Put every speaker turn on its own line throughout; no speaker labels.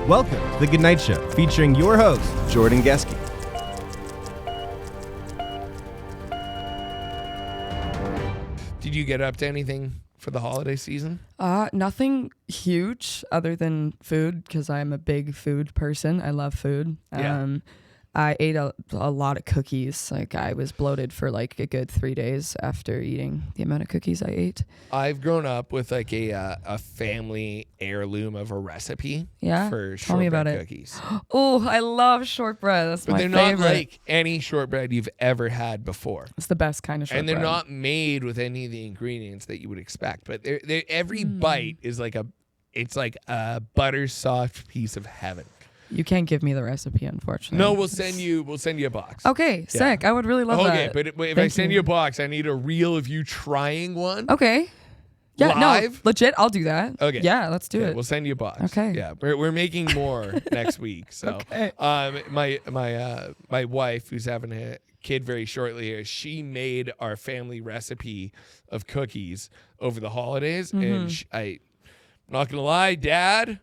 Welcome to the GOODNITE Show, featuring your host, Jordan Geske.
Did you get up to anything for the holiday season?
Nothing huge other than food, because I'm a big food person. I love food.
Yeah.
I ate a lot of cookies. Like, I was bloated for like a good 3 days after eating the amount of cookies I ate.
I've grown up with like a family heirloom of a recipe
Yeah?
for
Tell me about
shortbread
it.
cookies.
Oh, I love shortbread. That's
But
my
they're
favorite.
not like any shortbread you've ever had before.
It's the best kind of shortbread.
And they're not made with any of the ingredients that you would expect. But every bite is like it's like a butter soft piece of heaven.
You can't give me the recipe, unfortunately.
No, we'll send you a box.
Okay, sick. I would really love that.
Okay, but if
Thank
I send
you.
you a box, I need a reel of you trying one.
Okay. Yeah,
Live?
no, legit, I'll do that.
Okay.
Yeah, let's do
Okay,
it.
we'll send you a box.
Okay.
Yeah, we're making more next week. So,
Okay.
my wife, who's having a kid very shortly here, she made our family recipe of cookies over the holidays, and I'm not gonna lie, Dad,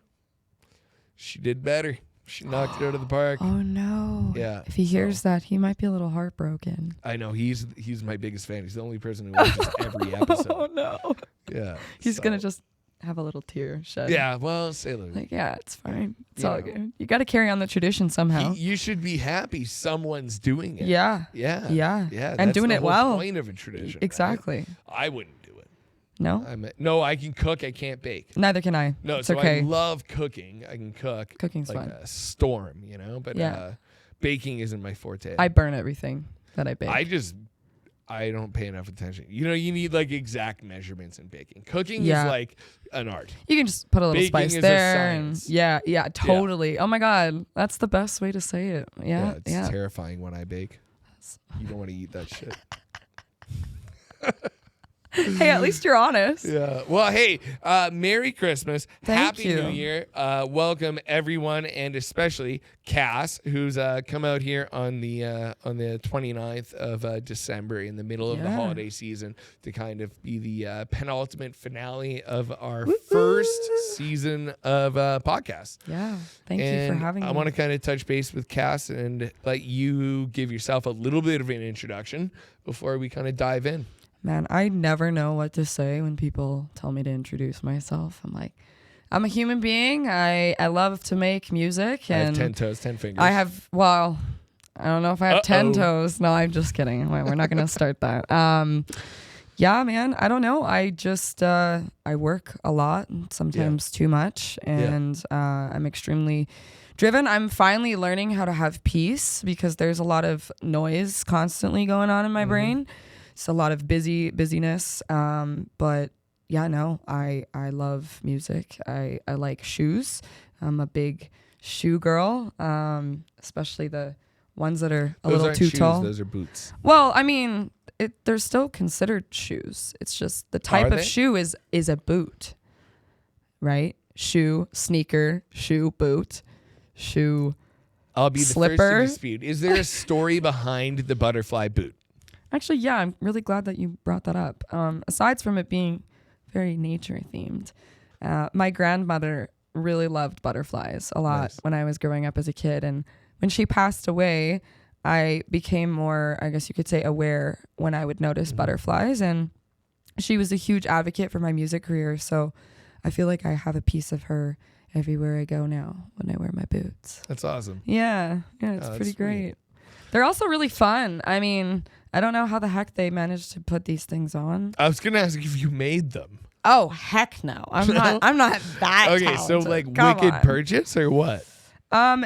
she did better. She knocked it out of the park.
Oh no.
Yeah,
If he hears that, he might be a little heartbroken.
I know he's my biggest fan. He's the only person who watches every episode.
Oh no.
Yeah,
He's
so-
gonna just have a little tear shed.
Yeah, well, say a little.
Like, yeah, it's fine. It's
You
all
know.
good. You got to carry on the tradition somehow.
You should be happy someone's doing it.
Yeah.
Yeah.
Yeah.
Yeah.
And
that's
doing
the
it
whole
well.
Point of a tradition.
Exactly.
Right? I wouldn't do it.
No?
No, I can cook. I can't bake.
Neither can I.
No,
it's
so
okay.
I love cooking. I can cook.
Cooking's
like
fun.
a storm, But
Yeah.
baking isn't my forte.
I burn everything that I bake.
I don't pay enough attention. You need like exact measurements in baking. Cooking
Yeah.
is like an art.
You can just put a little
Baking
spice
is a
there. And
science.
yeah, totally. Oh my God. That's the best way to say it. Yeah.
It's terrifying when I bake. You don't want to eat that shit.
Hey, at least you're honest.
Yeah. Well, hey, Merry Christmas.
Thank
Happy
you.
New Year. Welcome everyone, and especially Cas, who's come out here on the 29th of December in the middle of the
Yeah.
holiday season to kind of be the penultimate finale of our first season of podcast.
Yeah. Thank you for having me.
I want to kind of touch base with Cas and let you give yourself a little bit of an introduction before we kind of dive in.
Man, I never know what to say when people tell me to introduce myself. I'm like, I'm a human being. I love to make music.
I have
And
10 toes, 10 fingers.
I don't know if I have 10 toes. No, I'm just kidding. We're not going to start that. Yeah, man, I don't know. I just, I work a lot, sometimes too much. And I'm extremely driven. I'm finally learning how to have peace because there's a lot of noise constantly going on in my brain. It's a lot of busyness. But yeah, no, I love music. I like shoes. I'm a big shoe girl, especially the ones that are a little too tall.
Those are boots.
Well, I mean, they're still considered shoes. It's just the type of shoe is a boot, right? Shoe, sneaker, shoe, boot, shoe.
I'll be
slipper.
the first to dispute. Is there a story behind the butterfly boot?
Actually, yeah, I'm really glad that you brought that up. Aside from it being very nature themed, my grandmother really loved butterflies a lot when I was growing up as a kid. And when she passed away, I became more, I guess you could say, aware when I would notice butterflies. And she was a huge advocate for my music career. So I feel like I have a piece of her everywhere I go now when I wear my boots.
That's awesome.
Yeah, it's pretty
sweet.
great. They're also really fun. I mean, I don't know how the heck they managed to put these things on.
I was gonna ask if you made them.
Oh, heck no. I'm not that
Okay, so
talented.
like
Come
Wicked
on.
Purchase or what?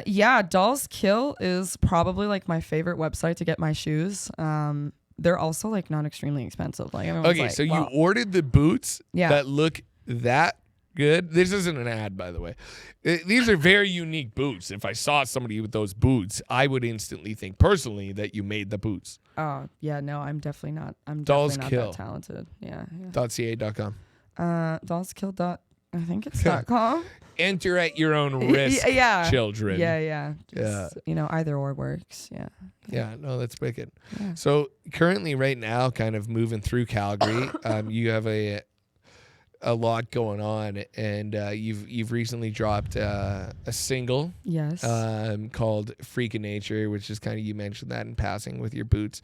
Yeah, Dolls Kill is probably like my favorite website to get my shoes. They're also like not extremely expensive. Like everyone's
Okay,
like,
so
wow.
you ordered the boots
Yeah.
that look that good. This isn't an ad, by the way. These are very unique boots. If I saw somebody with those boots, I would instantly think personally that you made the boots.
Oh, yeah, no, I'm definitely not. I'm
Dolls
definitely not
Kill.
that talented. Yeah.
.ca.com.
Dollskill. I think it's .com.
Enter at your own risk,
Yeah.
children.
Yeah. Just, either or works. Yeah.
Yeah, no, that's wicked.
Yeah.
So currently right now, kind of moving through Calgary, you have a a lot going on, and you've recently dropped a single,
Yes.
called "Freak of Nature," which is kind of, you mentioned that in passing with your boots.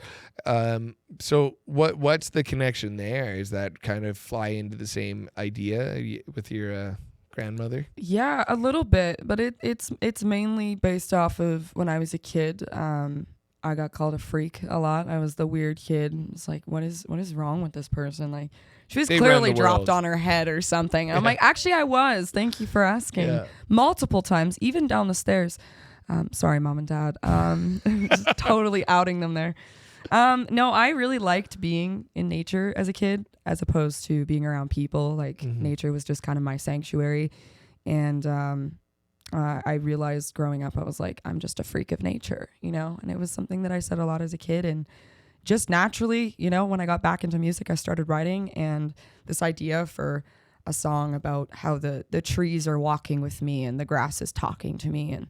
So what's the connection there? Is that kind of fly into the same idea with your grandmother?
Yeah, a little bit, but it's mainly based off of when I was a kid. I got called a freak a lot. I was the weird kid. It's like, what is wrong with this person? Like, she was
They
clearly
ran the
dropped
world.
on her head or something. I'm like, actually, I was. Thank you for asking.
Yeah.
Multiple times, even down the stairs. Sorry, mom and dad. Just totally outing them there. No, I really liked being in nature as a kid, as opposed to being around people. Like, nature was just kind of my sanctuary. And I realized growing up, I was like, I'm just a freak of nature, you know? And it was something that I said a lot as a kid. And just naturally, you know, when I got back into music, I started writing. And this idea for a song about how the trees are walking with me and the grass is talking to me. And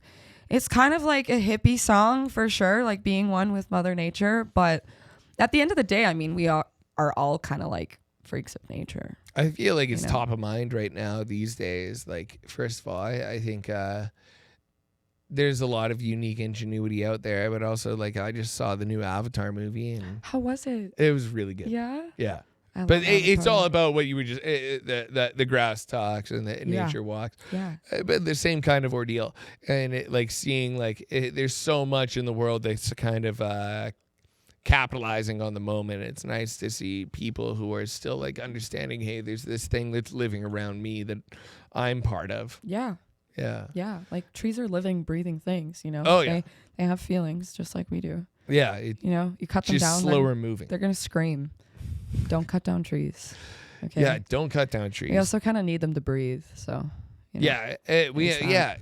it's kind of like a hippie song for sure, like being one with Mother Nature. But at the end of the day, I mean, we are all kind of like freaks of nature.
I feel like it's top of mind right now these days. Like, first of all, I think there's a lot of unique ingenuity out there, but also, like, I just saw the new Avatar movie, and
How was it?
it was really good.
Yeah.
Yeah.
I love
But it's
Avatar.
all about what you were just the grass talks and the nature walks.
Yeah.
But the same kind of ordeal, and it, like, seeing like there's so much in the world that's kind of capitalizing on the moment. It's nice to see people who are still like understanding, hey, there's this thing that's living around me that I'm part of.
Yeah.
Yeah.
Yeah. Like, trees are living, breathing things, you know?
Oh, yeah.
They have feelings just like we do.
Yeah.
You know, you cut them
Just
down.
slower moving.
They're going to scream. Don't cut down trees. Okay.
Yeah. Don't cut down trees.
We also kind of need them to breathe. So, you know.
Yeah.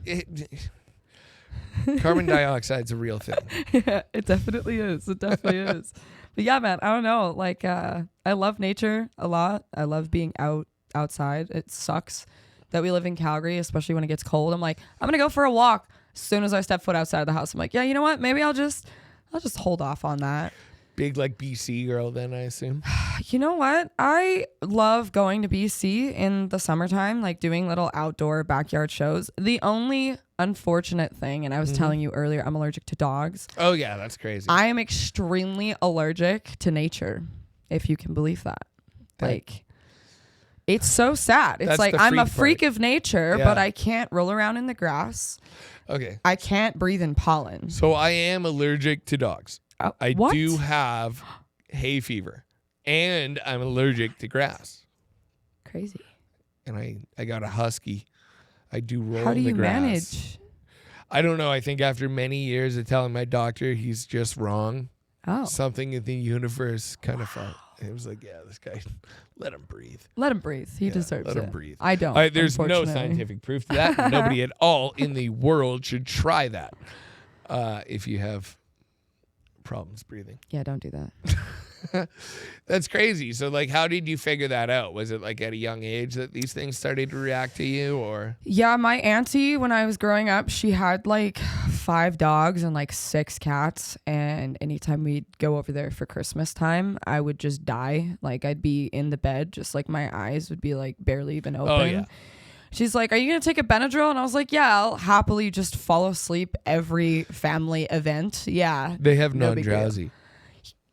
Carbon dioxide's a real thing.
Yeah, it definitely is. It definitely is. But yeah, man, I don't know. Like, I love nature a lot. I love being outside. It sucks that we live in Calgary, especially when it gets cold. I'm like, I'm gonna go for a walk. As soon as I step foot outside of the house, I'm like, yeah, you know what? Maybe I'll just hold off on that.
Big like BC girl, then, I assume.
You know what? I love going to BC in the summertime, like doing little outdoor backyard shows. The only unfortunate thing, and I was telling you earlier, I'm allergic to dogs.
Oh yeah, that's crazy.
I am extremely allergic to nature, if you can believe that. Like, it's so sad. It's
That's
like,
the
I'm a
freak
freak of nature,
Yeah.
but I can't roll around in the grass.
Okay.
I can't breathe in pollen.
So I am allergic to dogs. I
What?
do have hay fever, and I'm allergic to grass.
Crazy.
And I got a husky. I do roll
How do
in the
you
grass.
manage?
I don't know. I think after many years of telling my doctor he's just wrong,
Oh,
something in the universe kind of felt. It was like, yeah, this guy, let him breathe.
let him breathe. He deserves
let
it.
him breathe.
I don't.
There's no
unfortunately.
scientific proof to that. Nobody at all in the world should try that if you have problems breathing.
Yeah, don't do that.
That's crazy. So, like, how did you figure that out? Was it like at a young age that these things started to react to you, or?
Yeah, my auntie, when I was growing up, she had like 5 dogs and like 6 cats. And anytime we'd go over there for Christmas time, I would just die. Like, I'd be in the bed, just like my eyes would be like barely even open.
Oh, yeah.
She's like, are you going to take a Benadryl? And I was like, yeah, I'll happily just fall asleep every family event. Yeah.
They have
No big deal.
non-drowsy.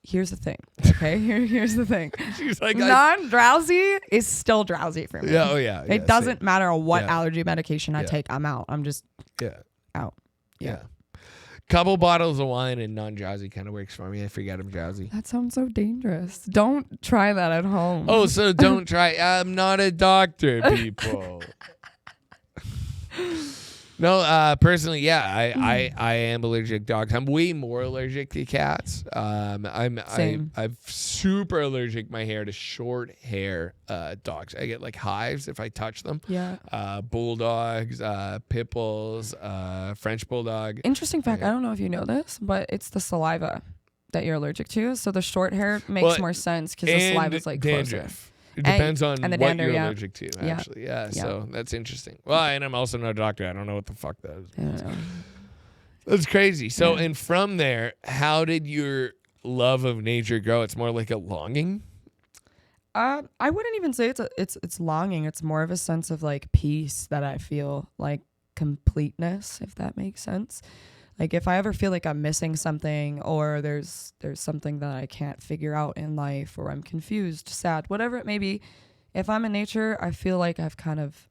Here's the thing. Okay. Here's the thing.
She's like,
Non-drowsy is still drowsy for me.
yeah, oh yeah.
It doesn't matter what
Yeah.
allergy medication I
Yeah.
take. I'm out. I'm just
Yeah.
out.
Yeah. Couple bottles of wine and non-drowsy kind of works for me. I forget I'm drowsy.
That sounds so dangerous. Don't try that at home.
Oh, so don't try. I'm not a doctor, people. No, personally, yeah, I am allergic to dogs. I'm way more allergic to cats.
Same.
I'm super allergic my hair to short hair dogs. I get like hives if I touch them.
Yeah.
Bulldogs, pit bulls, French bulldog.
Interesting fact. I don't know if you know this, but it's the saliva that you're allergic to. So the short hair makes
Well,
more sense because the saliva is like closer.
dandruff. It depends on
and the
what
dander,
you're
yeah.
allergic to,
Yeah.
actually. Yeah,
Yeah.
so that's interesting. Well, and I'm also not a doctor. I don't know what the fuck that is.
I don't know.
That's crazy. So,
Yeah.
and from there, how did your love of nature grow? It's more like a longing?
I wouldn't even say it's longing. It's more of a sense of like peace that I feel, like completeness, if that makes sense. Like if I ever feel like I'm missing something, or there's something that I can't figure out in life, or I'm confused, sad, whatever it may be, if I'm in nature, I feel like I've kind of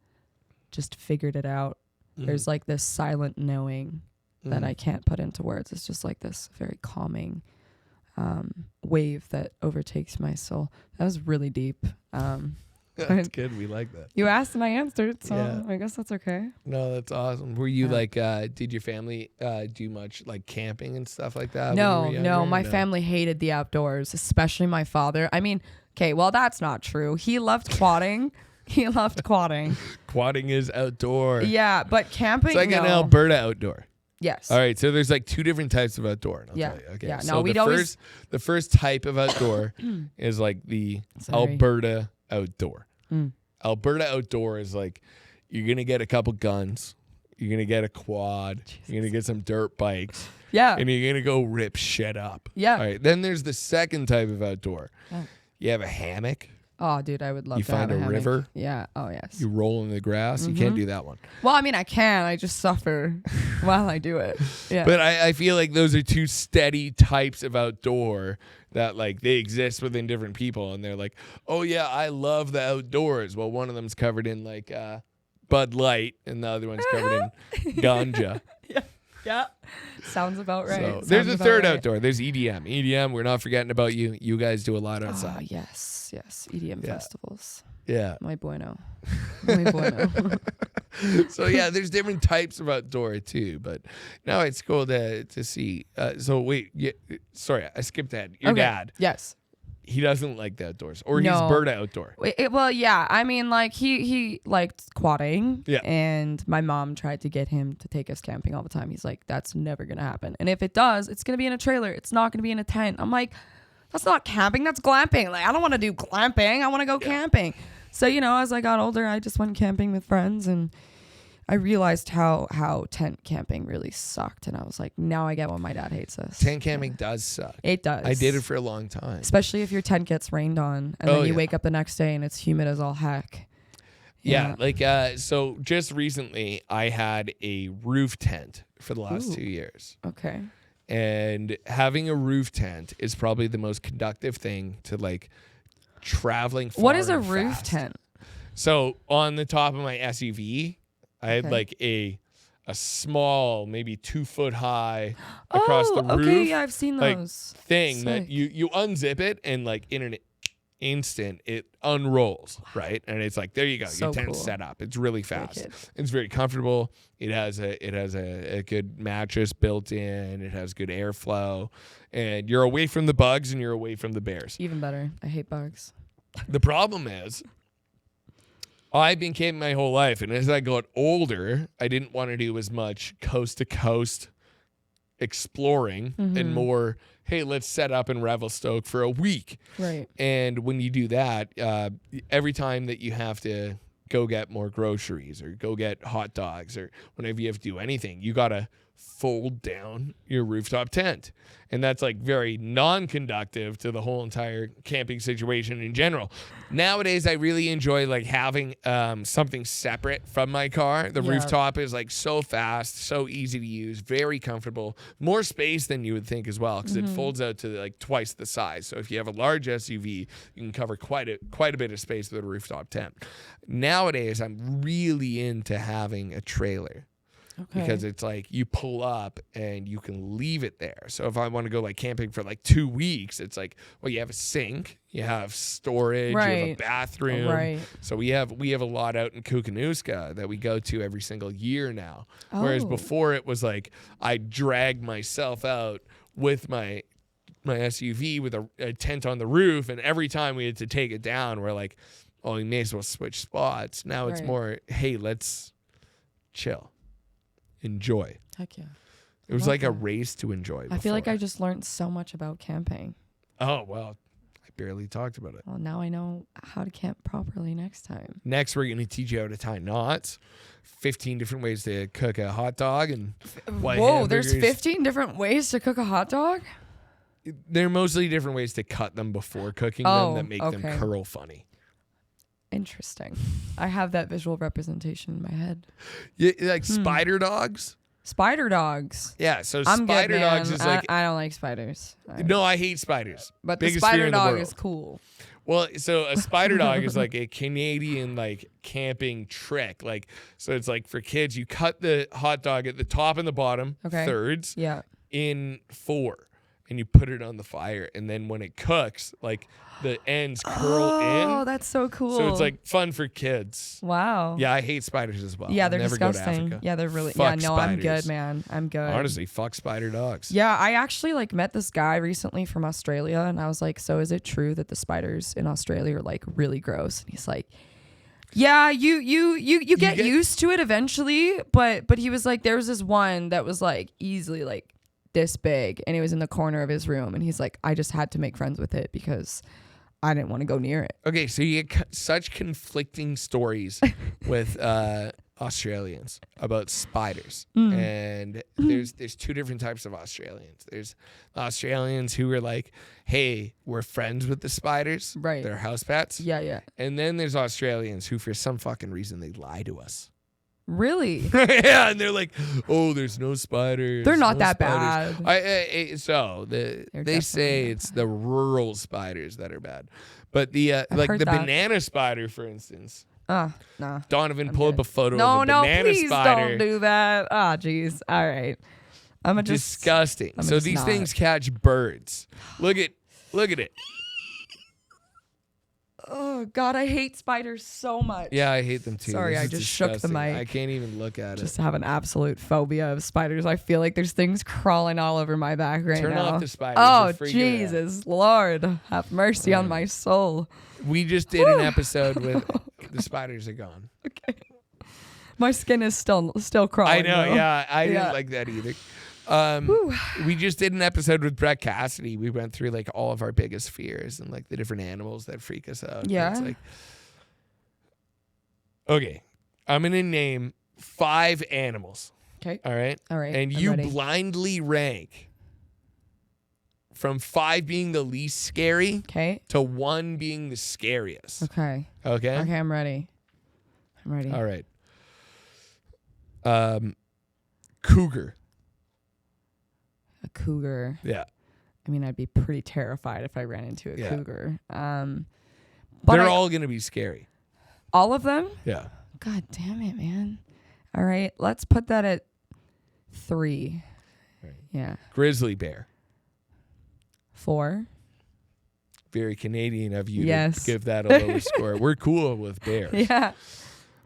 just figured it out. There's like this silent knowing that I can't put into words. It's just like this very calming wave that overtakes my soul. That was really deep.
That's good. We like that.
You asked and I answered, so I guess that's okay.
No, that's awesome. Were you like, did your family do much like camping and stuff like that?
No. My family hated the outdoors, especially my father. I mean, okay, well, that's not true. He loved quadding.
Quadding is outdoor.
Yeah, but camping,
it's like an Alberta outdoor.
Yes.
All right, so there's like two different types of outdoor. I'll tell you. Okay.
Yeah.
So
No,
the first type of outdoor is like the Alberta outdoor. Alberta outdoor is like you're gonna get a couple guns, you're gonna get a quad, you're gonna get some dirt bikes, and you're gonna go rip shit up.
Yeah.
All right. Then there's the second type of outdoor. You have a hammock.
Oh, dude, I would love
to have a hammock. River.
Yeah. Oh, yes.
You roll in the grass. You can't do that one.
Well, I mean, I can. I just suffer while I do it. Yeah.
But I feel like those are two steady types of outdoor that like they exist within different people, and they're like, oh yeah, I love the outdoors. Well, one of them's covered in like Bud Light, and the other one's covered in ganja.
Yeah. Sounds about right.
So there's a third outdoor. There's EDM. EDM, we're not forgetting about you. You guys do a lot outside.
Oh, yes. EDM festivals.
Yeah.
Muy bueno.
So yeah, there's different types of outdoor too, but now it's cool to see. So wait, sorry, I skipped ahead. Your dad.
Yes.
He doesn't like the outdoors, or he's bird outdoor.
Well, yeah. I mean, like he liked quadding, and my mom tried to get him to take us camping all the time. He's like, that's never gonna happen, and if it does, it's gonna be in a trailer. It's not gonna be in a tent. I'm like, that's not camping. That's glamping. Like, I don't want to do glamping. I want to go camping. So as I got older, I just went camping with friends, and I realized how tent camping really sucked, and I was like, now I get why my dad hates us.
Tent camping does suck.
It does.
I did it for a long time.
Especially if your tent gets rained on, and then you wake up the next day and it's humid as all heck.
Yeah, like so just recently I had a roof tent for the last 2 years.
Okay.
And having a roof tent is probably the most conductive thing to like traveling far.
What is a
and
roof
fast.
tent?
So on the top of my SUV, I had like a small, maybe 2 foot high across the roof.
Okay, yeah, I've seen those.
Thing
Sick.
that you unzip it, and like in an instant it unrolls, right? And it's like, there you go,
So
your tent's
cool.
set up. It's really fast.
Wicked.
It's very comfortable. It has a good mattress built in. It has good airflow, and you're away from the bugs and you're away from the bears.
Even better. I hate bugs.
The problem is, I've been camping my whole life, and as I got older, I didn't want to do as much coast to coast exploring and more, hey, let's set up in Revelstoke for a week.
Right.
And when you do that, every time that you have to go get more groceries or go get hot dogs or whenever you have to do anything, you got to fold down your rooftop tent. And that's like very non-conductive to the whole entire camping situation in general. Nowadays, I really enjoy like having something separate from my car. The rooftop is like so fast, so easy to use, very comfortable, more space than you would think as well, because it folds out to like twice the size. So if you have a large SUV, you can cover quite a bit of space with a rooftop tent. Nowadays, I'm really into having a trailer.
Okay.
Because it's like you pull up and you can leave it there. So if I want to go like camping for like 2 weeks, it's like, well, you have a sink, you have storage, you have a bathroom.
Right.
So we have a lot out in Kukanuska that we go to every single year now. Whereas before it was like I dragged myself out with my SUV with a tent on the roof, and every time we had to take it down, we're like, oh, we may as well switch spots. Now it's more, hey, let's chill. Enjoy.
Heck yeah.
It was like a race to enjoy.
I feel like I just learned so much about camping.
Oh, well, I barely talked about it.
Well, now I know how to camp properly next time.
Next, we're going to teach you how to tie knots, 15 different ways to cook a hot dog, and
Whoa, there's 15 different ways to cook a hot dog?
They're mostly different ways to cut them before cooking them that make them curl funny.
Interesting. I have that visual representation in my head.
Yeah, like spider dogs.
Spider dogs.
Yeah, so
I'm
spider
good,
dogs
man.
is like
I don't like spiders.
no, I hate spiders.
But
Biggest
the
fear
spider
in the
dog
world.
is cool.
Well, so a spider dog is like a Canadian like camping trick. Like, so it's like for kids, you cut the hot dog at the top and the bottom, thirds, in 4, and you put it on the fire, and then when it cooks, like the ends curl in.
Oh, that's so cool.
So it's like fun for kids.
Wow.
Yeah, I hate spiders as well.
Yeah, they're
never
disgusting.
Go to Africa.
Yeah, they're really.
Fuck
yeah, no, I'm
spiders.
good, man. I'm good.
Honestly, fuck spider dogs.
Yeah, I actually like met this guy recently from Australia, and I was like, "So is it true that the spiders in Australia are like really gross?" And he's like, "Yeah, you get used to it eventually, but he was like, there was this one that was like easily like this big, and it was in the corner of his room, and he's like, I just had to make friends with it because I didn't want to go near it."
Okay, so you get such conflicting stories with Australians about spiders, and there's 2 different types of Australians. There's Australians who are like, "Hey, we're friends with the spiders,
right?
They're house pets."
Yeah.
And then there's Australians who, for some fucking reason, they lie to us.
Really?
Yeah, and they're like, "Oh, there's no spiders.
They're not
no
that
spiders."
bad.
They say it's the rural spiders that are bad, but the like the banana spider, for instance.
Nah.
Donovan pulled up a photo of a
No,
banana
please
spider.
don't do that. Ah, jeez. All right.
Disgusting. So these things catch birds. Look at it.
Oh God, I hate spiders so much.
Yeah, I hate them too.
Sorry,
This
I
is
just shook the
disgusting.
mic.
I can't even look at
Just
it.
have an absolute phobia of spiders. I feel like there's things crawling all over my back right
Turn
now.
off the spiders.
Oh
They're freaking
Jesus, Lord, have mercy on my soul.
out. We just did an episode with the spiders are gone.
Okay. My skin is still crawling.
I know.
though.
Yeah, I didn't like that either. We just did an episode with Brett Cassidy. We went through like all of our biggest fears and like the different animals that freak us out.
Yeah.
It's like, okay, I'm gonna name 5 animals.
Okay.
All right. And
I'm
you
ready.
blindly rank from 5 being the least scary to 1 being the scariest.
Okay.
Okay.
Okay, I'm ready.
All right. Cougar.
A cougar.
Yeah.
I mean, I'd be pretty terrified if I ran into a cougar. But
They're all gonna be scary.
all of them?
Yeah.
God damn it, man. All right, let's put that at 3.
Right.
Yeah.
Grizzly bear.
4.
Very Canadian of you
Yes.
to give that a lower score. We're cool with bears.
Yeah.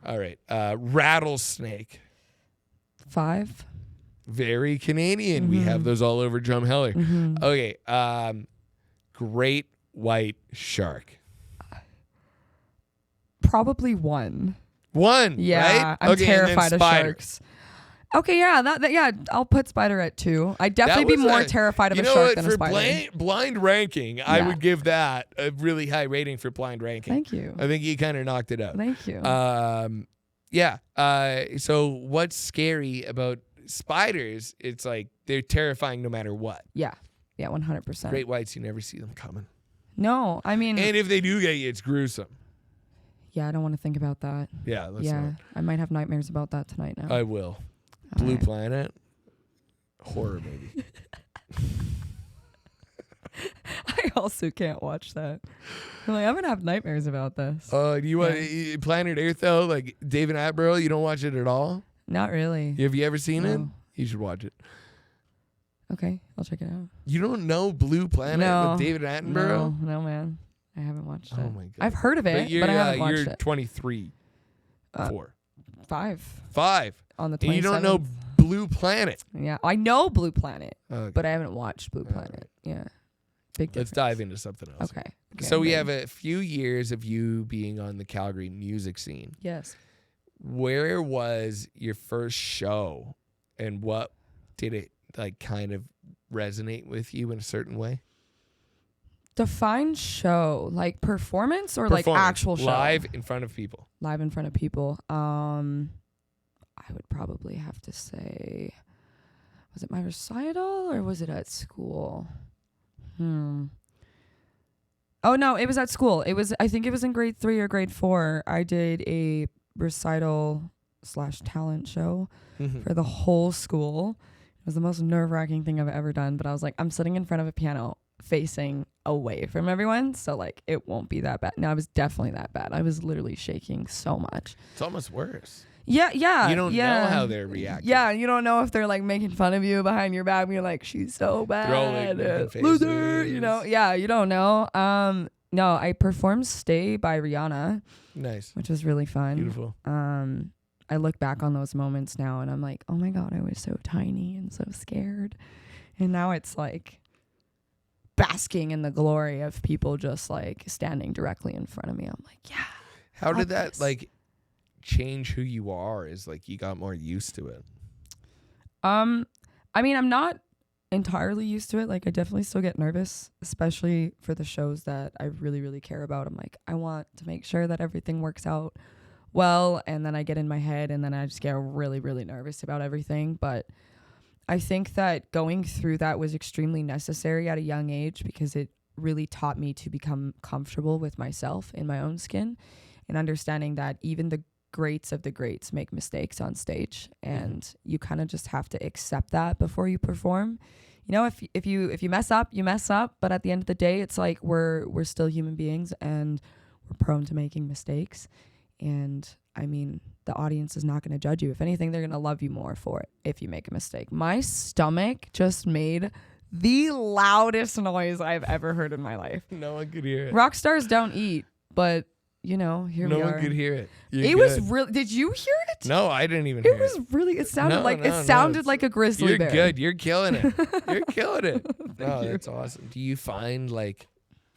All right. Rattlesnake.
5.
Very Canadian. We have those all over Drumheller. Okay. Great white shark.
Probably 1.
1.
Yeah,
right?
I'm terrified of
spider.
sharks. Okay, yeah, I'll put spider at 2. I'd definitely be more terrified of a shark than a spider.
For blind ranking, I would give that a really high rating for blind ranking.
Thank you.
I think you kind of knocked it out.
Thank you.
Yeah. So what's scary about spiders? It's like they're terrifying no matter what.
Yeah, 100%.
Great whites, you never see them coming.
No, I mean,
And if they do get you, it's gruesome.
yeah, I don't want to think about that.
Yeah, let's not.
I might have nightmares about that tonight now.
I will. Blue Planet, horror movie.
I also can't watch that. I'm gonna have nightmares about this.
Do you want Planet Earth though? Like David Attenborough, you don't watch it at all?
Not really.
Have you ever seen it?
No.
You should watch it.
Okay, I'll check it out.
You don't know Blue Planet with David Attenborough?
No, man. I haven't watched it.
Oh my god.
I've heard of it, but I haven't watched
you're
it.
23. 4.
5
On
the 27th.
And you don't know Blue Planet.
Yeah, I know Blue Planet,
Okay.
but I haven't watched Blue Planet. Yeah, big difference.
Let's dive into something else.
Okay.
So
I'm
we
ready.
have a few years of you being on the Calgary music scene.
Yes.
Where was your first show, and what did it like kind of resonate with you in a certain way?
Define show, like performance or like actual show?
Live in front of people.
Live in front of people. I would probably have to say, was it my recital or was it at school? Oh no, it was at school. I think it was in grade 3 or grade 4. I did a recital/talent show for the whole school. It was the most nerve-wracking thing I've ever done, but I was like, I'm sitting in front of a piano facing away from everyone, so like it won't be that bad. No, it was definitely that bad. I was literally shaking so much.
It's almost worse.
Yeah.
You don't know how they're reacting.
Yeah, you don't know if they're like making fun of you behind your back and you're like, she's so bad. Loser, you know. Yeah, you don't know. No, I performed Stay by Rihanna.
Nice.
Which was really fun.
Beautiful.
I look back on those moments now and I'm like, oh my God, I was so tiny and so scared. And now it's like basking in the glory of people just like standing directly in front of me. I'm like, yeah.
How did that like change who you are as like you got more used to it?
I mean, I'm not entirely used to it. Like I definitely still get nervous, especially for the shows that I really, really care about. I'm like, I want to make sure that everything works out well, and then I get in my head and then I just get really, really nervous about everything. But I think that going through that was extremely necessary at a young age because it really taught me to become comfortable with myself in my own skin and understanding that even the greats of the greats make mistakes on stage, and you kind of just have to accept that before you perform. You know, if you mess up, you mess up, but at the end of the day, it's like we're still human beings and we're prone to making mistakes. And I mean, the audience is not going to judge you. If anything, they're going to love you more for it if you make a mistake. My stomach just made the loudest noise I've ever heard in my life.
No one could hear it.
Rock stars don't eat, but you know, here we are.
No one could hear it.
It was really. Did you hear it?
No, I didn't even hear it.
It was really. It sounded like a grizzly bear.
You're good. You're killing it. You're killing it. Oh, that's awesome. Do you find like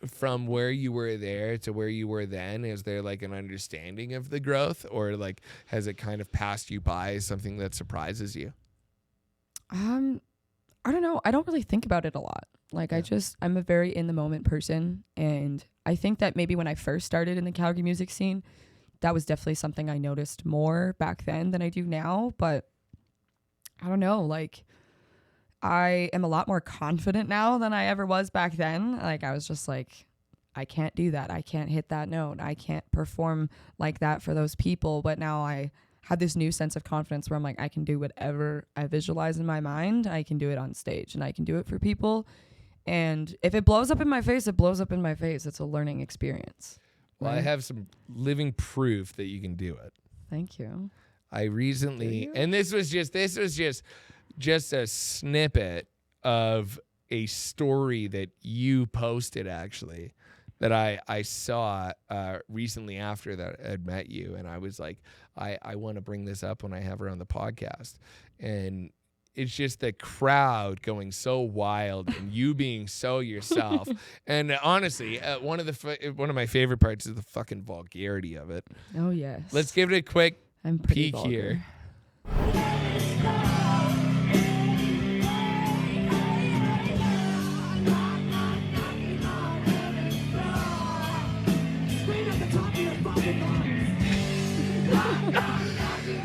from where you were there to where you were then, is there like an understanding of the growth, or like has it kind of passed you by as something that surprises you?
I don't know. I don't really think about it a lot. Like I'm a very in the moment person, and I think that maybe when I first started in the Calgary music scene, that was definitely something I noticed more back then than I do now. But I don't know, like I am a lot more confident now than I ever was back then. Like I was just like, I can't do that. I can't hit that note. I can't perform like that for those people. But now I had this new sense of confidence where I'm like, I can do whatever I visualize in my mind. I can do it on stage and I can do it for people. And if it blows up in my face, it blows up in my face. It's a learning experience.
Well,
right?
I have some living proof that you can do it.
Thank you.
I recently, and this was just a snippet of a story that you posted actually that I saw recently after that I'd met you, and I was like, I want to bring this up when I have her on the podcast. And it's just the crowd going so wild and you being so yourself. And honestly, one of my favorite parts is the fucking vulgarity of it.
Oh yes.
Let's give it a quick peek
vulgar.
here.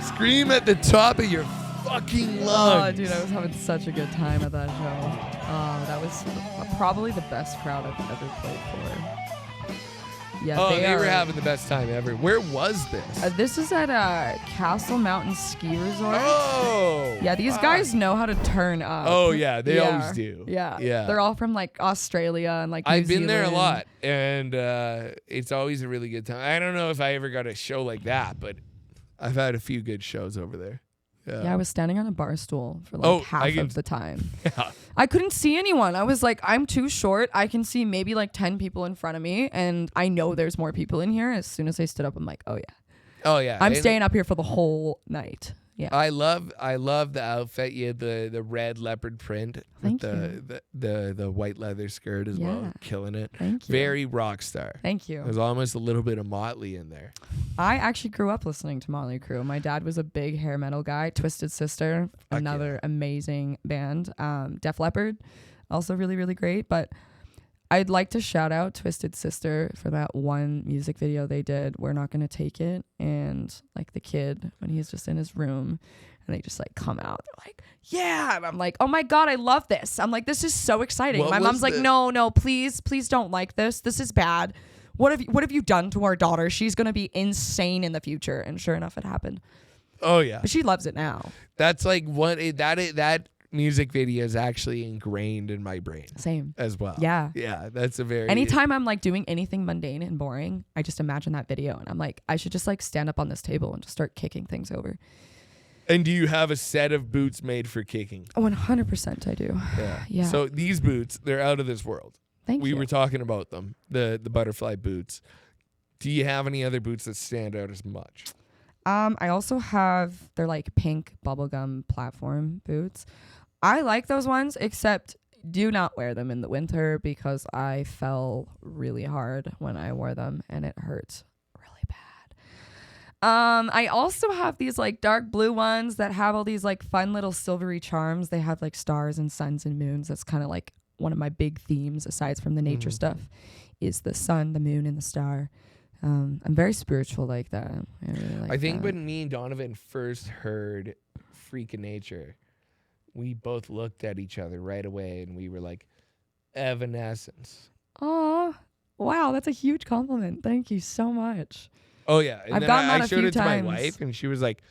Scream at the top of your fucking lungs.
Oh, dude, I was having such a good time at that show. That was probably the best crowd I've ever played for. Yeah,
they were having the best time ever. Where was this?
This is at Castle Mountain Ski Resort.
Oh!
Yeah, these guys know how to turn up.
Oh, yeah, they always do.
Yeah. They're all from, like, Australia and, like, New
I've been there a
Zealand.
lot, and it's always a really good time. I don't know if I ever got a show like that, but I've had a few good shows over there.
Yeah, I was standing on a bar stool for like half of the time.
Yeah.
I couldn't see anyone. I was like, I'm too short. I can see maybe like 10 people in front of me, and I know there's more people in here. As soon as I stood up, I'm like, oh yeah.
Oh yeah.
I'm staying up here for the whole night. Yeah.
I love the outfit. You had the red leopard print with the white leather skirt as well. Killing it.
Thank you.
Very rock star.
Thank you.
There's almost a little bit of Motley in there.
I actually grew up listening to Motley Crue. My dad was a big hair metal guy. Twisted Sister, another amazing band. Def Leppard, also really, really great. But I'd like to shout out Twisted Sister for that one music video they did, We're Not Gonna Take It. And like the kid, when he's just in his room and they just like come out, they're like, yeah. And I'm like, oh my God, I love this. I'm like, this is so exciting. My mom's like, no, please don't like this. This is bad. What have you done to our daughter? She's gonna be insane in the future. And sure enough, it happened.
Oh yeah.
But she loves it now.
That's like that music video is actually ingrained in my brain.
Same.
As well.
Yeah.
Yeah. That's a very.
Anytime I'm like doing anything mundane and boring, I just imagine that video and I'm like, I should just like stand up on this table and just start kicking things over.
And do you have a set of boots made for kicking?
100% I do.
Yeah.
Yeah.
So these boots, they're out of this world.
Thank you.
We were talking about them, the butterfly boots. Do you have any other boots that stand out as much?
I also have, they're like pink bubblegum platform boots. I like those ones, except do not wear them in the winter because I fell really hard when I wore them and it hurt really bad. I also have these like dark blue ones that have all these like fun little silvery charms. They have like stars and suns and moons. That's kind of like one of my big themes, aside from the nature stuff, is the sun, the moon, and the star. I'm very spiritual like that. I really like
I think
that.
when me and Donovan first heard Freak of Nature, we both looked at each other right away and we were like, Evanescence.
Oh, wow. That's a huge compliment. Thank you so much.
Oh, yeah. And
I've
then
gotten that
I
a
showed
few
it
times.
to my wife and she was like,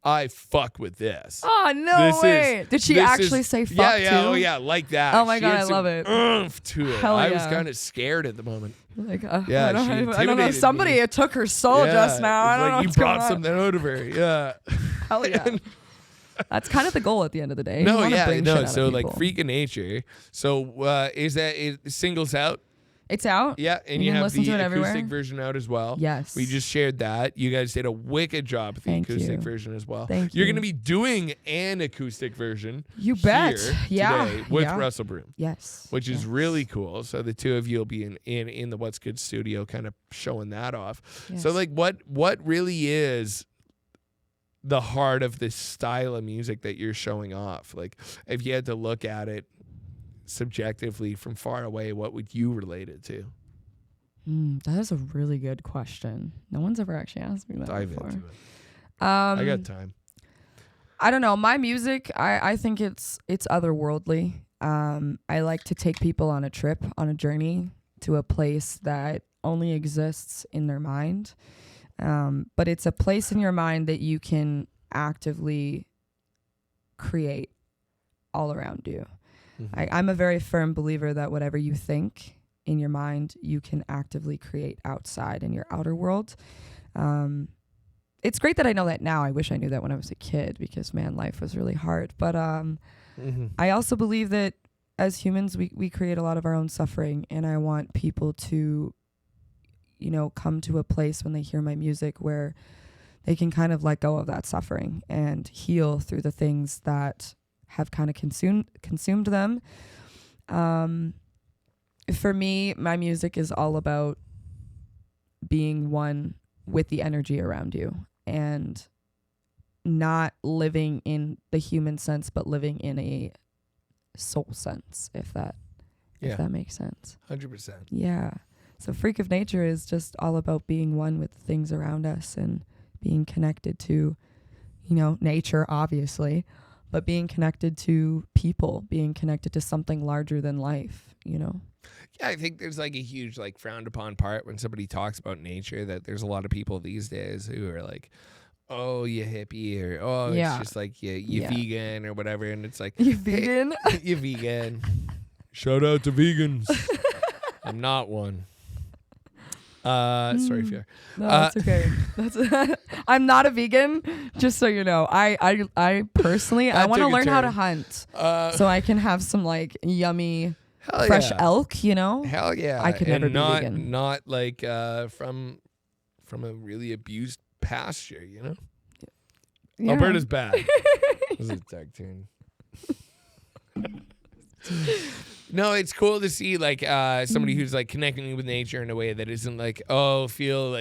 I fuck with this.
Oh, no way. Did she actually say fuck too?
Yeah, oh yeah, like that.
Oh my
She
God,
had
I
some
love it.
oomph to it.
Hell
I was
yeah.
kind of scared at the moment.
Like,
Yeah,
I don't
she
know.
intimidated
Somebody
me.
took her soul just now. I
it's
don't know
like
what's
you
going
brought
on.
something out of her. Yeah.
Hell yeah. That's kind of the goal at the end of the day. You
No,
wanna
yeah,
bring
no.
shit out of
So like
people.
Freak of Nature. So is singles out?
It's out.
Yeah, and
You
you
can
have
listen
the
to it
acoustic
everywhere.
version out as well.
Yes.
We just shared that. You guys did a wicked job with the
Thank
acoustic
you.
version as well.
Thank
You're
you.
going to be doing an acoustic version.
You bet.
Here
Yeah.
Today with
Yeah.
Russell Broom.
Yes.
Which is
Yes.
really cool. So the two of you will be in the What's Good studio kind of showing that off.
Yes.
So like what really is the heart of this style of music that you're showing off? Like if you had to look at it subjectively from far away, what would you relate it to?
That is a really good question. No one's ever actually asked me that
Dive
before.
into it. I got time.
I don't know. My music, I think it's otherworldly. I like to take people on a trip, on a journey to a place that only exists in their mind. But it's a place in your mind that you can actively create all around you.
Mm-hmm.
I'm a very firm believer that whatever you think in your mind, you can actively create outside in your outer world. It's great that I know that now. I wish I knew that when I was a kid because, man, life was really hard. But I also believe that as humans, we create a lot of our own suffering. And I want people to, come to a place when they hear my music where they can kind of let go of that suffering and heal through the things that have kind of consumed them. For me, my music is all about being one with the energy around you and not living in the human sense, but living in a soul sense, if that makes sense.
100%.
Yeah. So Freak of Nature is just all about being one with the things around us and being connected to, nature, obviously, but being connected to people, being connected to something larger than life,
Yeah, I think there's like a huge like frowned upon part when somebody talks about nature, that there's a lot of people these days who are like, oh, you hippie, or oh,
Yeah.
it's just like you vegan or whatever. And it's like,
You vegan?
Hey, you vegan. Shout out to vegans. I'm not one. Sorry if you are.
No, that's okay. I'm not a vegan, just so you know. I personally, I want to
took a
learn how to
turn.
hunt so I can have some like yummy
Hell
fresh
yeah.
elk,
Hell yeah.
I could
and
never be
not,
vegan.
Not like from a really abused pasture,
Yeah.
Alberta's bad. This is a tag team. No, it's cool to see like somebody who's like connecting with nature in a way that isn't like feel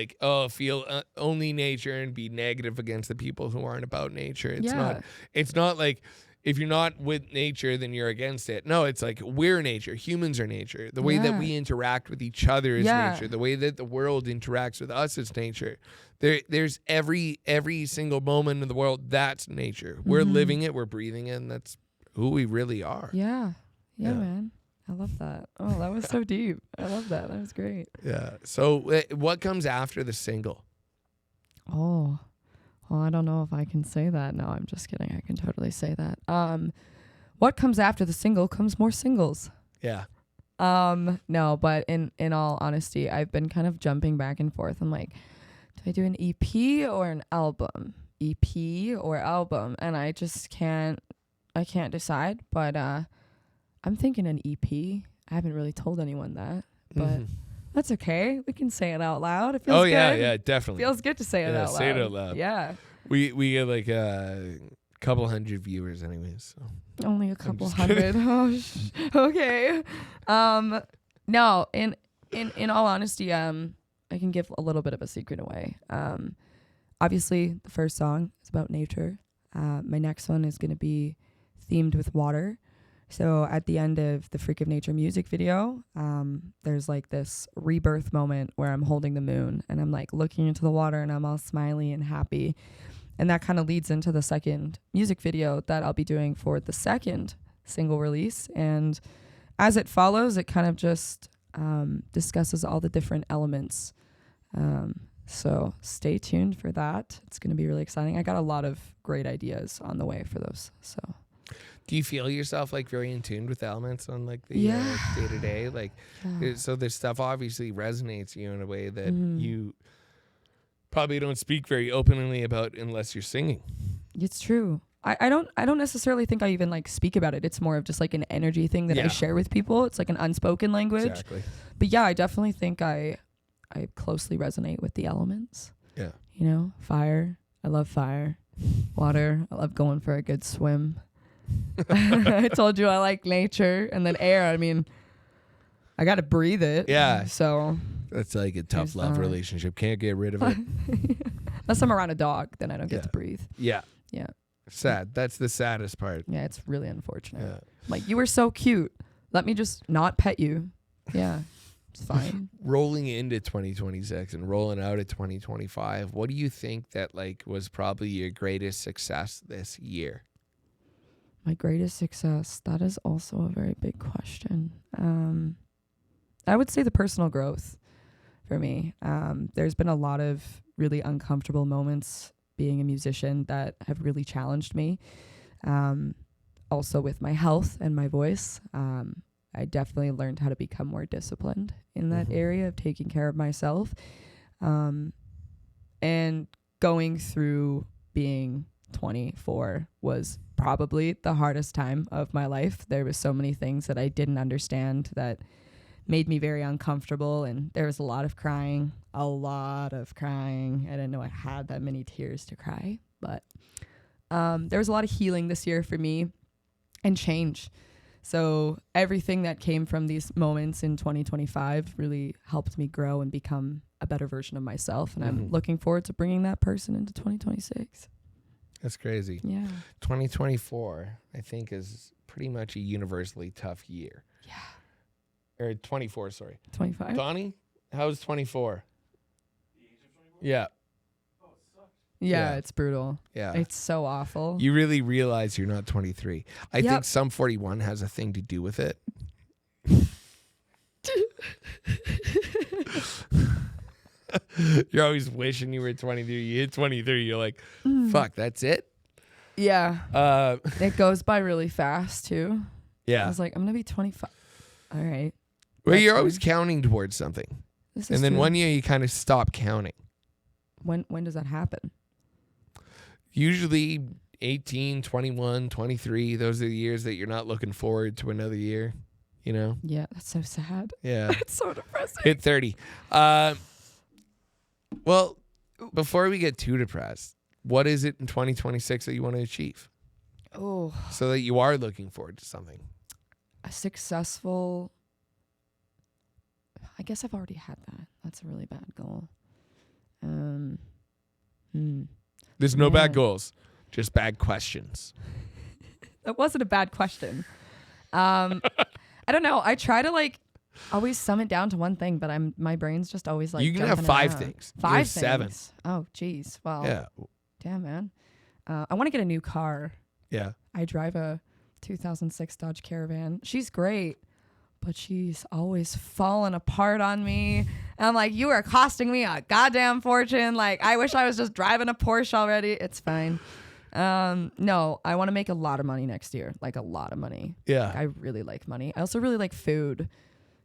only nature and be negative against the people who aren't about nature. It's not like if you're not with nature, then you're against it. No, it's like we're nature. Humans are nature. The way that we interact with each other is nature. The way that the world interacts with us is nature. There's every single moment in the world, that's nature. We're living it. We're breathing it. And that's who we really are.
Yeah, man. I love that. Oh, that was so deep. I love that. That was great.
Yeah. So what comes after the single?
Oh, well, I don't know if I can say that. No, I'm just kidding. I can totally say that. What comes after the single comes more singles.
Yeah.
No, but in all honesty, I've been kind of jumping back and forth. I'm like, do I do an EP or an album? EP or album? And I can't decide, but I'm thinking an EP. I haven't really told anyone that, but that's okay. We can say it out loud. It feels good.
Yeah, definitely.
Feels good to say it out loud.
Say it out loud.
Yeah.
We get like a couple hundred viewers anyways. So.
Only a couple hundred. Okay. No, in all honesty, I can give a little bit of a secret away. Obviously the first song is about nature. My next one is going to be themed with water. So at the end of the Freak of Nature music video, there's like this rebirth moment where I'm holding the moon and I'm like looking into the water and I'm all smiley and happy. And that kind of leads into the second music video that I'll be doing for the second single release. And as it follows, it kind of just discusses all the different elements. So stay tuned for that. It's going to be really exciting. I got a lot of great ideas on the way for those. So.
Do you feel yourself like very in tune with elements on like the day to day? Like, so this stuff obviously resonates you in a way that you probably don't speak very openly about unless you're singing.
It's true. I don't necessarily think I even like speak about it. It's more of just like an energy thing that I share with people. It's like an unspoken language.
Exactly.
But yeah, I definitely think I closely resonate with the elements.
Yeah.
You know, fire. I love fire. Water. I love going for a good swim. I told you I like nature. And then air, I mean, I got to breathe it.
Yeah.
So.
That's like a tough love relationship. Can't get rid of it.
Unless I'm around a dog, then I don't get to breathe.
Yeah.
Yeah.
Sad. That's the saddest part.
Yeah, it's really unfortunate.
Yeah.
Like, you were so cute. Let me just not pet you. Yeah. It's fine.
Rolling into 2026 and rolling out at 2025, what do you think that like was probably your greatest success this year?
My greatest success, that is also a very big question. I would say the personal growth for me. There's been a lot of really uncomfortable moments being a musician that have really challenged me. Also with my health and my voice. I definitely learned how to become more disciplined in that area of taking care of myself. And going through being 24 was probably the hardest time of my life. There was so many things that I didn't understand that made me very uncomfortable, and there was a lot of crying. I didn't know I had that many tears to cry, but there was a lot of healing this year for me and change. So everything that came from these moments in 2025 really helped me grow and become a better version of myself. And I'm looking forward to bringing that person into 2026.
That's crazy.
Yeah.
2024, I think, is pretty much a universally tough year.
Yeah.
Or 24, sorry.
25.
Donnie, how's 24? The age of 24? Yeah.
Yeah, it's brutal.
Yeah.
It's so awful.
You really realize you're not 23. I think Sum 41 has a thing to do with it. You're always wishing you were 23. You hit 23, you're like, fuck, that's it?
Yeah. It goes by really fast, too.
Yeah.
I was like, I'm going to be 25. All right.
Well, you're always counting towards something. And then one year you kind of stop counting.
When does that happen?
Usually 18, 21, 23. Those are the years that you're not looking forward to another year, you know?
Yeah, that's so sad.
Yeah.
It's so depressing.
Hit 30. Well, before we get too depressed, what is it in 2026 that you want to achieve?
Oh.
So that you are looking forward to something.
A successful... I guess I've already had that. That's a really bad goal.
There's no bad goals, just bad questions.
That wasn't a bad question. I don't know. I try to like always sum it down to one thing, but my brain's just always like
you can have
jumping
5
around.
things. You
5
have
things.
7.
Oh, geez. Well,
Yeah.
damn, man. I want to get a new car.
Yeah.
I drive a 2006 Dodge Caravan. She's great, but she's always falling apart on me. And I'm like, you are costing me a goddamn fortune. Like, I wish I was just driving a Porsche already. It's fine. No, I want to make a lot of money next year. Like a lot of money.
Yeah.
Like, I really like money. I also really like food.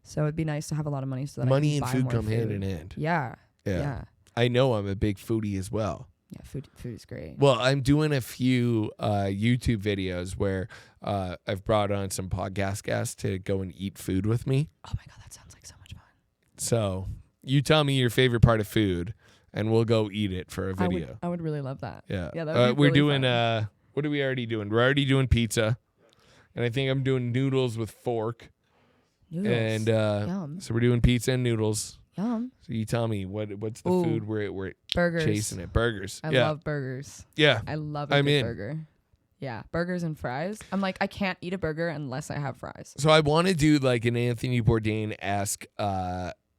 So it'd be nice to have a lot of money so that
Money
I
and
can buy
food
more
come
food.
hand in hand.
Yeah.
Yeah. I know I'm a big foodie as well.
Yeah, food is great.
Well, I'm doing a few YouTube videos where I've brought on some podcast guests to go and eat food with me.
Oh my God, that sounds like so much fun.
So you tell me your favorite part of food, and we'll go eat it for a video.
I would really love that.
Yeah.
Yeah, that would be
we're
really
doing,
fun.
what are we already doing? We're already doing pizza. And I think I'm doing noodles with fork.
Noodles.
And
Yum.
so we're doing pizza and noodles.
Yum.
So you tell me what's the
Ooh.
food we're
Burgers.
chasing it? Burgers.
I
yeah.
love burgers.
Yeah.
I love a
I'm
good
in.
burger. Yeah, burgers and fries. I'm like, I can't eat a burger unless I have fries.
So I want to do like an Anthony Bourdain-esque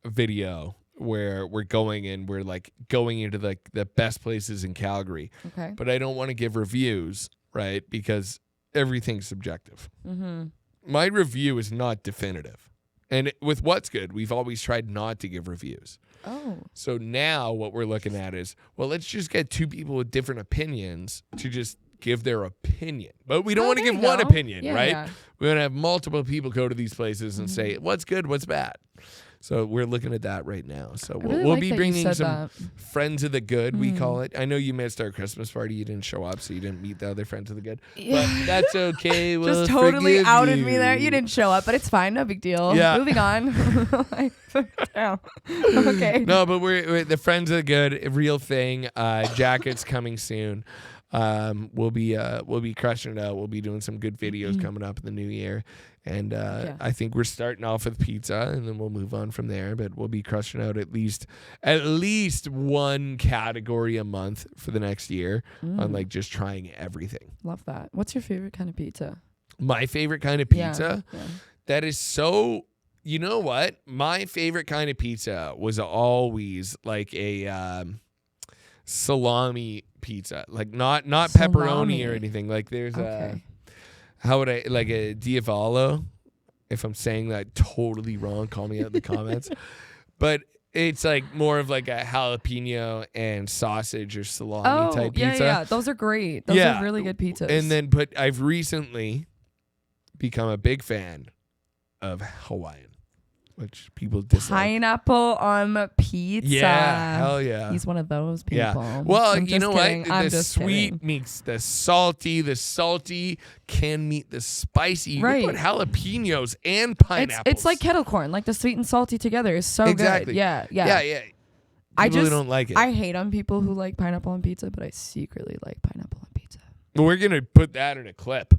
video where we're going and we're like going into like the best places in Calgary.
Okay.
But I don't want to give reviews, right? Because everything's subjective.
Mm-hmm.
My review is not definitive. And with What's Good, we've always tried not to give reviews.
Oh.
So now what we're looking at is, well, let's just get 2 people with different opinions to just give their opinion. But we don't want to
there
give
you
one
go.
opinion,
Yeah,
right?
yeah.
We're going to have multiple people go to these places and say, what's good, what's bad? So we're looking at that right now. So
I really
we'll
like
be
that you
bringing
said
some
that.
friends of the good, we call it. I know you missed our Christmas party. You didn't show up, so you didn't meet the other friends of the good.
Yeah.
But that's okay. We'll
Just totally
forgive
outed
you.
me there. You didn't show up, but it's fine. No big deal.
Yeah.
Moving on. Like, damn. Okay.
No, but we're the friends of the good, a real thing. Jackets coming soon. We'll be crushing it out. We'll be doing some good videos coming up in the new year. And I think we're starting off with pizza, and then we'll move on from there. But we'll be crushing out at least one category a month for the next year on like just trying everything.
Love that. What's your favorite kind of pizza?
My favorite kind of pizza?
Yeah.
That is so... You know what? My favorite kind of pizza was always like a salami pizza. Like not pepperoni or anything. Like there's
Okay.
how would I like a Diavolo? If I'm saying that totally wrong, call me out in the comments. But it's like more of like a jalapeno and sausage or salami type pizza.
Yeah. Those are great. Those are really good pizzas.
And then I've recently become a big fan of Hawaiian, which people dislike.
Pineapple on pizza.
Yeah, hell yeah.
He's one of those people.
Yeah. Well,
I'm
you
just
know
kidding.
what?
I'm
The
just
sweet
kidding.
meets the salty can meet the spicy. You
Right.
can put jalapenos and pineapples.
It's like kettle corn. Like the sweet and salty together is so
Exactly.
good. Yeah.
Yeah.
I
People who
just
don't like it.
I hate on people who like pineapple on pizza, but I secretly like pineapple on pizza.
We're going to put that in a clip.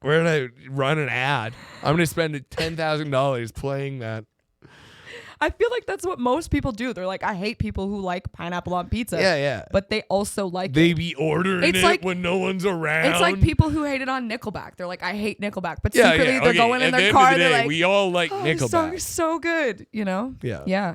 We're going to run an ad. I'm going to spend $10,000 playing that.
I feel like that's what most people do. They're like, I hate people who like pineapple on pizza.
Yeah.
But they also like
They
it.
be ordering
It's
it
like-
when no one's around.
It's like people who hate it on Nickelback. They're like, I hate Nickelback. But
Yeah,
secretly
yeah.
they're
Okay,
going in
at the
their
end
car.
of the
They're
day,
like,
we all like
oh,
Nickelback.
so good. You know?
Yeah.
Yeah.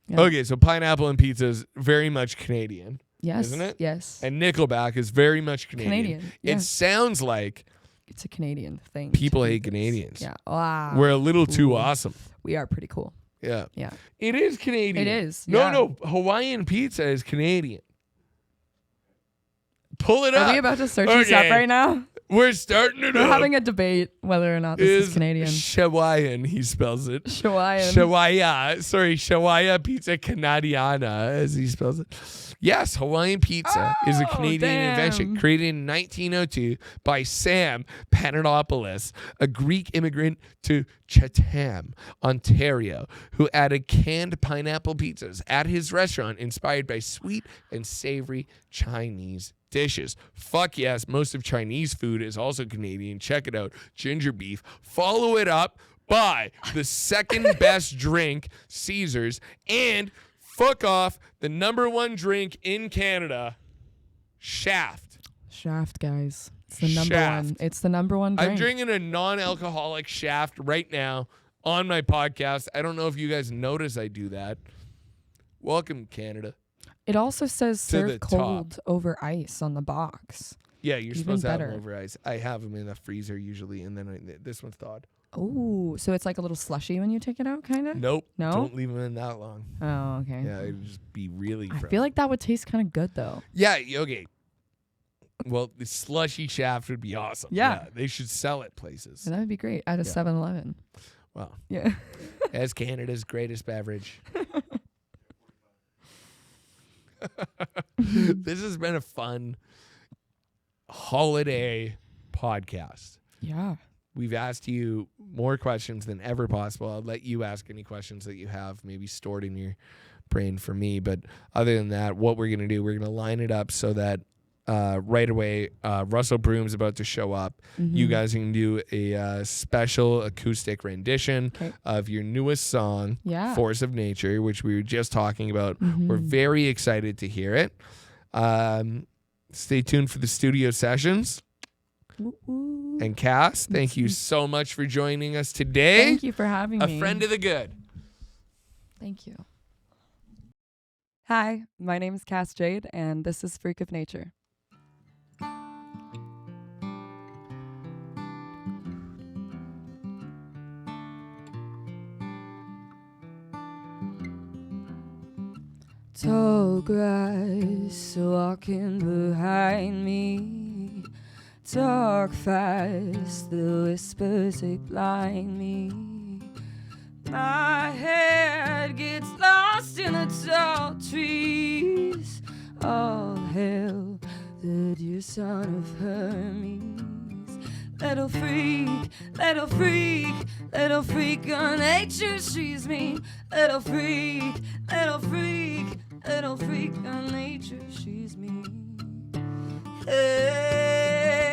Yeah.
Okay, so pineapple and pizza is very much Canadian.
Yes.
Isn't it?
Yes.
And Nickelback is very much Canadian.
Canadian, yeah.
It sounds like
It's a Canadian thing.
people
to do
hate
this.
Canadians.
Yeah. Wow.
We're a little too
Ooh.
awesome.
We are pretty cool.
Yeah.
Yeah.
It is Canadian.
It is,
No,
yeah.
no. Hawaiian pizza is Canadian. Pull it up.
Are we about to search this up
Okay.
right now?
We're starting it
We're
up.
having a debate whether or not this is Canadian.
Hawaiian, he spells it.
Hawaiian.
Shawaya Pizza Canadiana, as he spells it. Yes, Hawaiian pizza is a
Oh,
Canadian
damn.
invention created in 1902 by Sam Panadopoulos, a Greek immigrant to Chatham, Ontario, who added canned pineapple pizzas at his restaurant inspired by sweet and savory Chinese dishes. Fuck yes, most of Chinese food is also Canadian. Check it out. Ginger beef. Follow it up by the second best drink, Caesars, and fuck off, the number one drink in Canada, Shaft.
Shaft, guys. It's the number
Shaft.
one. It's the number one drink.
I'm drinking a non-alcoholic Shaft right now on my podcast. I don't know if you guys notice I do that. Welcome, Canada.
It also says
To
serve
the
cold
top.
over ice on the box.
Yeah, you're
Even
supposed to have
better.
them over ice. I have them in the freezer usually, and then this one's thawed.
Oh, so it's like a little slushy when you take it out, kind of?
Nope.
No?
Don't leave them in that long.
Oh, okay.
Yeah, it'd just be really
I
frozen.
feel like that would taste kind of good, though.
Yeah, okay. Well, the slushy Shaft would be awesome.
Yeah.
They should sell it places.
That would be great at a
Yeah.
7-Eleven.
Wow.
Yeah.
As Canada's greatest beverage. This has been a fun holiday podcast.
Yeah.
We've asked you more questions than ever possible. I'll let you ask any questions that you have maybe stored in your brain for me. But other than that, what we're going to do, we're going to line it up so that right away, Russell Broom's about to show up.
Mm-hmm.
You guys can do a special acoustic rendition of your newest song,
Yeah.
Force of Nature, which we were just talking about.
Mhm.
We're very excited to hear it. Stay tuned for the studio sessions.
Woo, woo.
And Cas, thank you so much for joining us today.
Thank you for having me.
A friend of the good.
Thank you. Hi, my name is Cas Jade, and this is Freak of Nature. Tall grass walking behind me, talk fast, the whispers they blind me. My head gets lost in the tall trees. All hail the dear son of Hermes. Little freak, little freak, little freak of nature, she's me. Little freak, little freak, little freak of nature, she's me. Hey,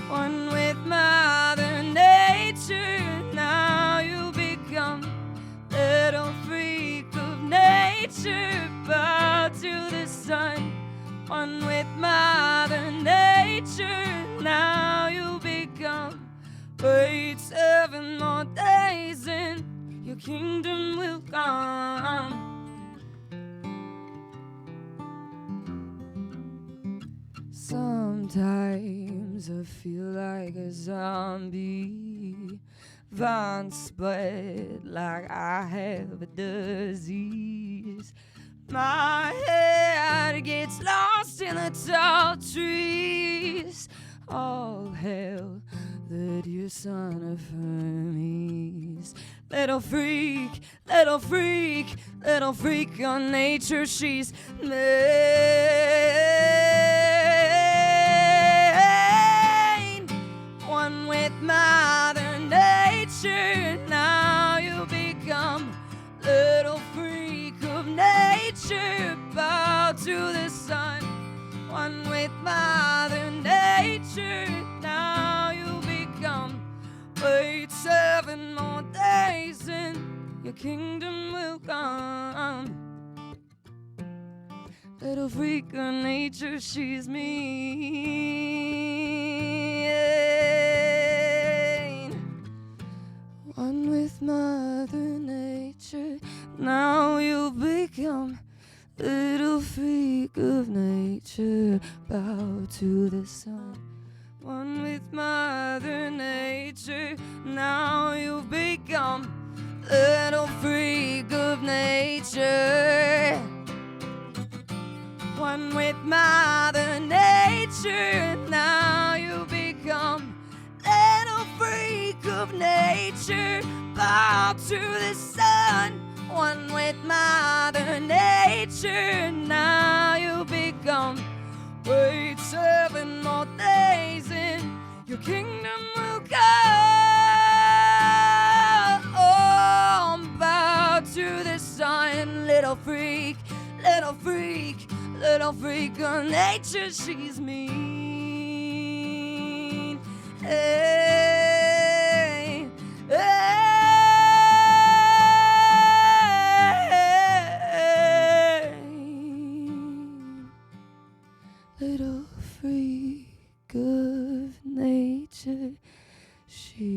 one with Mother Nature, now you become little freak of nature, bow to the sun. One with Mother Nature, now you become. Wait 7 more days and your kingdom will come. Sometimes I feel like a zombie, vines spread like I have a disease. My head gets lost in the tall trees. All hail the dear son of Hermes. Little freak, little freak, little freak on nature, she's made. One with Mother Nature, now you become little freak of nature, bow to the sun. One with Mother Nature, now you become. Wait 7 more days and your kingdom will come. Little freak of nature, she's mean. One with Mother Nature, now you become. Little freak of nature, bow to the sun. One with Mother Nature, now you've become. Little freak of nature. One with Mother Nature, now you become. Little freak of nature, bow to the sun. One with Mother Nature, now you become. Wait 7 more days and your kingdom will come. Bow to the sun, little freak, little freak, little freak of nature, she's mean. Hey, hey. Little nature. She